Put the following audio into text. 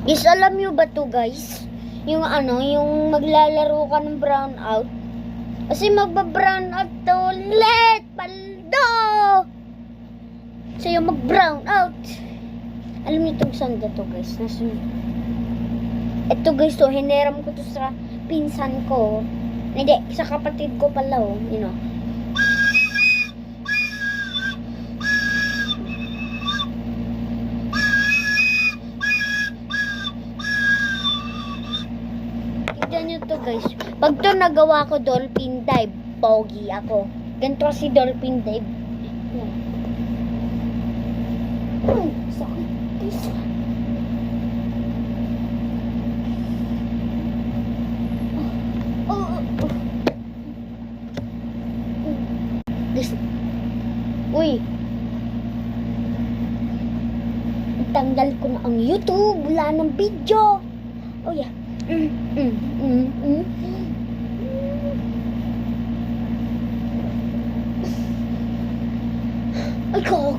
Is alam nyo ba to guys? Yung yung maglalaro ka ng brownout. Kasi magba-brown out to ulit! Paldo! Sa'yo mag-brown out. Alam niyo itong song na to guys. Ito guys to, hineram ko to sa pinsan ko. Hindi, sa kapatid ko pala oh. You know. Tignan nyo to guys. Pag to nagawa ko dolphin dive, pogi ako. Ganito si dolphin dive. Yan. Ay, sakit. Uy. Tanggal ko na ang YouTube. Wala ng video. Oh yeah. Ay, kok.